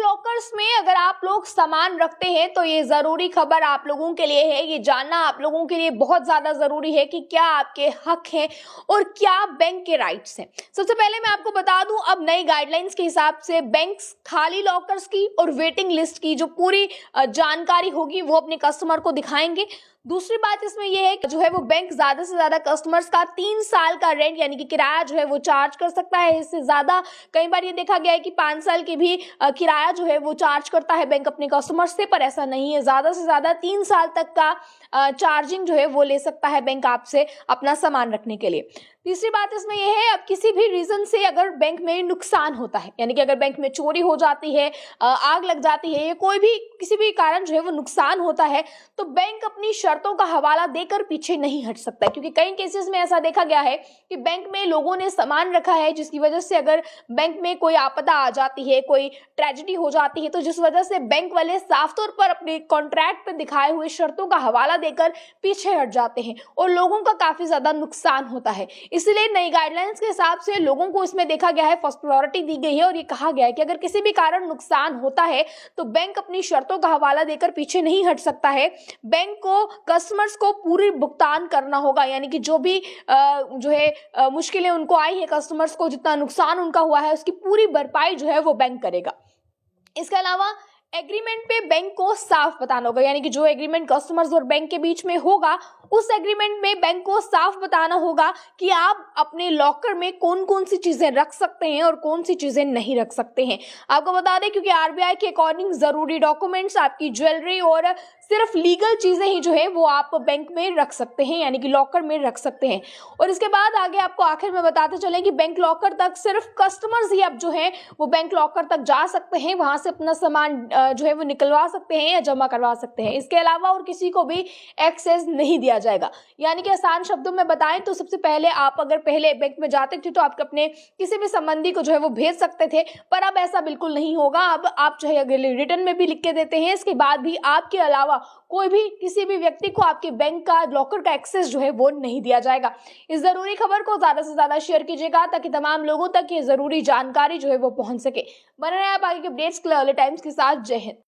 Lockers में अगर आप लोग सामान रखते हैं तो ये जरूरी खबर आप लोगों के लिए है, ये जानना आप लोगों के लिए बहुत ज्यादा जरूरी है कि क्या आपके हक हैं और क्या बैंक के राइट्स हैं। सबसे पहले मैं आपको बता दूं, अब नई गाइडलाइंस के हिसाब से बैंक्स खाली लॉकर्स की और वेटिंग लिस्ट की जो पूरी जानकारी होगी वो अपने कस्टमर को दिखाएंगे। दूसरी बात इसमें यह है कि जो है वो बैंक ज्यादा से ज्यादा कस्टमर्स का 3 साल का रेंट यानी कि किराया जो है वो चार्ज कर सकता है। इससे ज्यादा कई बार ये देखा गया है कि 5 साल की भी किराया जो है वो चार्ज करता है बैंक अपने कस्टमर्स से, पर ऐसा नहीं है। ज्यादा से ज्यादा 3 साल तक का चार्जिंग जो है वो ले सकता है बैंक आपसे अपना सामान रखने के लिए। तीसरी बात इसमें यह है, अब किसी भी रीजन से अगर बैंक में नुकसान होता है, यानी कि अगर बैंक में चोरी हो जाती है, आग लग जाती है या कोई भी किसी भी कारण जो है वो नुकसान होता है, तो बैंक अपनी शर्तों का हवाला देकर पीछे नहीं हट सकता है। क्योंकि कई केसेस में ऐसा देखा गया है कि बैंक में लोगों ने सामान रखा है जिसकी वजह से अगर बैंक में कोई आपदा आ जाती है, कोई ट्रेजेडी हो जाती है, तो जिस वजह से बैंक वाले साफ तौर पर अपने कॉन्ट्रैक्ट पे दिखाए हुए शर्तों का हवाला देकर पीछे हट जाते हैं और लोगों का काफी ज्यादा नुकसान होता है। इसलिए नई गाइडलाइंस के हिसाब से लोगों को इसमें देखा गया है, फर्स्ट प्रायोरिटी दी गई है और ये कहा गया है कि अगर किसी भी कारण नुकसान होता है तो बैंक अपनी शर्तों का हवाला देकर पीछे नहीं हट सकता है। बैंक को कस्टमर्स को पूरी भुगतान करना होगा, यानी कि जो भी जो है मुश्किलें उनको आई है, कस्टमर्स को जितना नुकसान उनका हुआ है उसकी पूरी भरपाई जो है वो बैंक करेगा। इसके अलावा एग्रीमेंट पे बैंक को साफ बताना होगा, यानी कि जो एग्रीमेंट कस्टमर्स और बैंक के बीच में होगा उस एग्रीमेंट में बैंक को साफ बताना होगा कि आप अपने लॉकर में कौन कौन सी चीजें रख सकते हैं और कौन सी चीजें नहीं रख सकते हैं। आपको बता दें, क्योंकि आरबीआई के अकॉर्डिंग जरूरी डॉक्यूमेंट्स, आपकी ज्वेलरी और सिर्फ लीगल चीजें ही जो है वो आप बैंक में रख सकते हैं, यानी कि लॉकर में रख सकते हैं। और इसके बाद आगे आपको आखिर में बताते चलें कि बैंक लॉकर तक सिर्फ कस्टमर्स ही अब जो है वो बैंक लॉकर तक जा सकते हैं, वहां से अपना सामान जो है वो निकलवा सकते हैं या जमा करवा सकते हैं। इसके अलावा और किसी को भी एक्सेस नहीं दिया जाएगा। यानी कि आसान शब्दों में बताएं तो सबसे पहले आप अगर पहले बैंक में जाते थे तो आप अपने किसी भी संबंधी को जो है वो भेज सकते थे, पर अब ऐसा बिल्कुल नहीं होगा। अब आप जो है अगर रिटर्न में भी लिख के देते हैं, इसके बाद भी आपके अलावा कोई भी किसी भी व्यक्ति को आपके बैंक का लॉकर का एक्सेस जो है वो नहीं दिया जाएगा। इस जरूरी खबर को ज्यादा से ज्यादा शेयर कीजिएगा ताकि तमाम लोगों तक ये जरूरी जानकारी जो है वो पहुंच सके। बने रहे आप आगे के अपडेट्स के लिए अर्ली टाइम्स के साथ। जय हिंद।